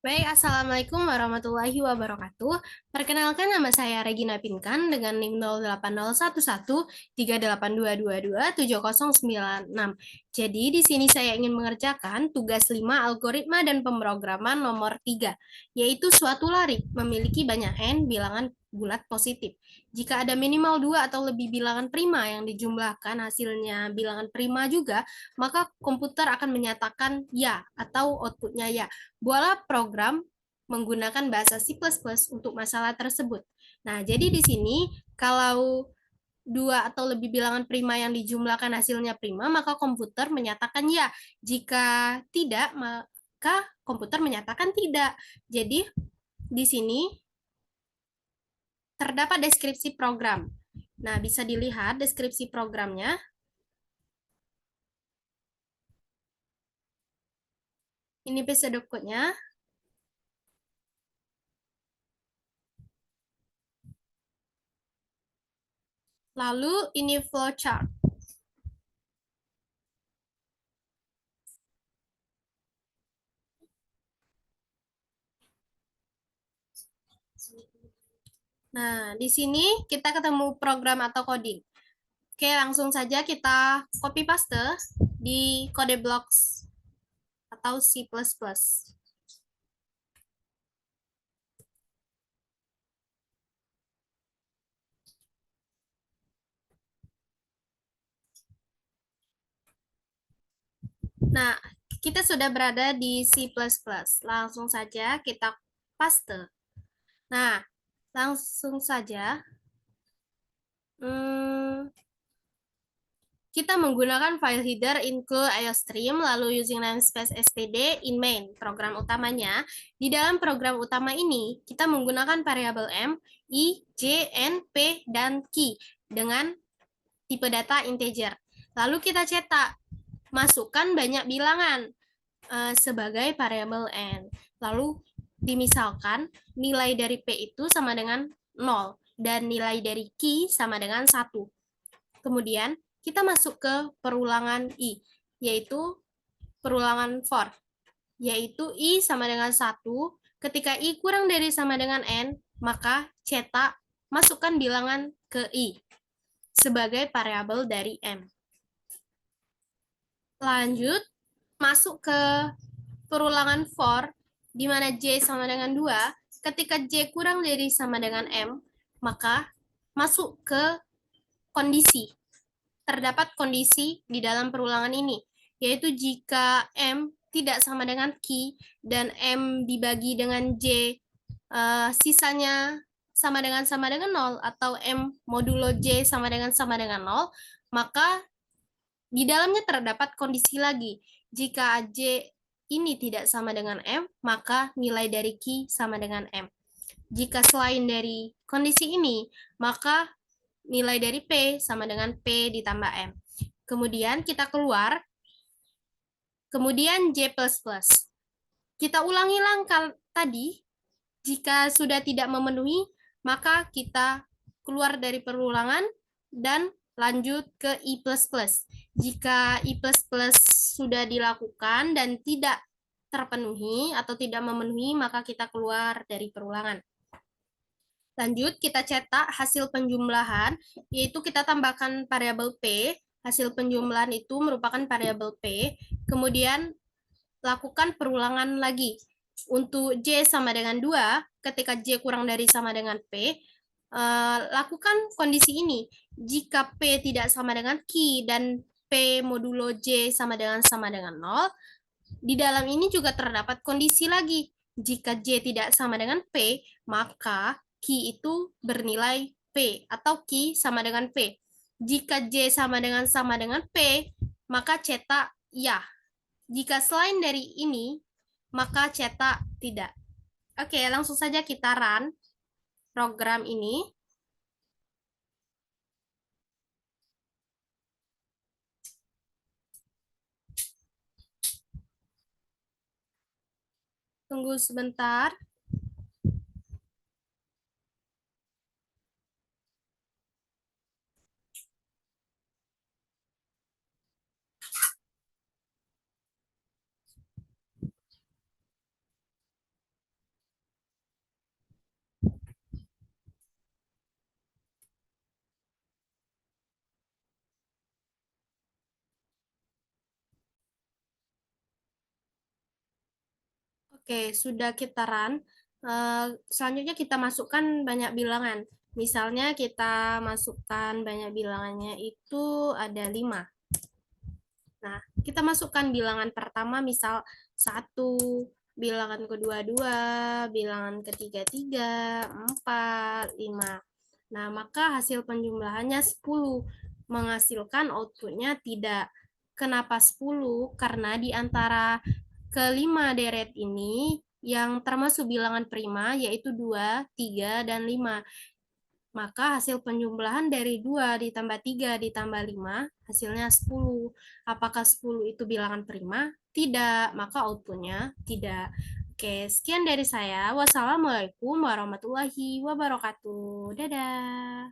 Baik, Assalamualaikum warahmatullahi wabarakatuh. Perkenalkan, nama saya Regina Pinkan dengan NIM 080113822270096. Jadi di sini saya ingin mengerjakan tugas 5 algoritma dan pemrograman nomor 3, yaitu suatu lari memiliki banyak n bilangan bulat positif. Jika ada minimal 2 atau lebih bilangan prima yang dijumlahkan hasilnya bilangan prima juga, maka komputer akan menyatakan ya atau outputnya ya. Buatlah program menggunakan bahasa C++ untuk masalah tersebut. Nah, jadi di sini kalau dua atau lebih bilangan prima yang dijumlahkan hasilnya prima, maka komputer menyatakan ya. Jika tidak, maka komputer menyatakan tidak. Jadi di sini terdapat deskripsi program. Nah, bisa dilihat deskripsi programnya. Ini episode code-nya. Lalu ini flowchart. Nah, di sini kita ketemu program atau coding. Oke, langsung saja kita copy paste di kode blocks atau C++. Nah, kita sudah berada di C++. Langsung saja kita paste. Nah, langsung saja kita menggunakan file header include iostream, lalu using namespace std in main, program utamanya. Di dalam program utama ini, kita menggunakan variabel m, i, j, n, p, dan key dengan tipe data integer. Lalu kita cetak, masukkan banyak bilangan sebagai variabel n. Lalu dimisalkan nilai dari p itu sama dengan 0 dan nilai dari key sama dengan 1. Kemudian kita masuk ke perulangan i, yaitu perulangan for, yaitu i sama dengan 1. Ketika i kurang dari sama dengan n, maka cetak masukkan bilangan ke i sebagai variabel dari m. Lanjut, masuk ke perulangan for, di mana j sama dengan 2. Ketika j kurang dari sama dengan m, maka masuk ke kondisi. Terdapat kondisi di dalam perulangan ini, yaitu jika m tidak sama dengan key dan m dibagi dengan j sisanya sama dengan 0 atau m modulo j sama dengan 0, maka di dalamnya terdapat kondisi lagi. Jika j ini tidak sama dengan m, maka nilai dari key sama dengan m. Jika selain dari kondisi ini, maka nilai dari P sama dengan P ditambah M. Kemudian kita keluar, kemudian J++. Kita ulangi langkah tadi, jika sudah tidak memenuhi, maka kita keluar dari perulangan dan lanjut ke I++. Jika I++ sudah dilakukan dan tidak terpenuhi atau tidak memenuhi, maka kita keluar dari perulangan. Lanjut, kita cetak hasil penjumlahan, yaitu kita tambahkan variabel P. Hasil penjumlahan itu merupakan variabel P. Kemudian, lakukan perulangan lagi. Untuk J sama dengan 2, ketika J kurang dari sama dengan P, lakukan kondisi ini. Jika P tidak sama dengan key dan P modulo J sama dengan 0, di dalam ini juga terdapat kondisi lagi. Jika J tidak sama dengan P, maka key itu bernilai P atau key sama dengan P. Jika J sama dengan P, maka cetak ya. Jika selain dari ini, maka cetak tidak. Oke, langsung saja kita run program ini. Tunggu sebentar. Oke, sudah kita run. Selanjutnya kita masukkan banyak bilangan. Misalnya kita masukkan banyak bilangannya itu ada 5. Nah, kita masukkan bilangan pertama misal 1, bilangan kedua 2, bilangan ketiga 3, 4, 5. Nah, maka hasil penjumlahannya 10, menghasilkan outputnya tidak. Kenapa 10? Karena di antara kelima deret ini yang termasuk bilangan prima yaitu 2, 3, dan 5. Maka hasil penjumlahan dari 2 ditambah 3 ditambah 5 hasilnya 10. Apakah 10 itu bilangan prima? Tidak, maka outputnya tidak. Oke, sekian dari saya. Wassalamualaikum warahmatullahi wabarakatuh. Dadah.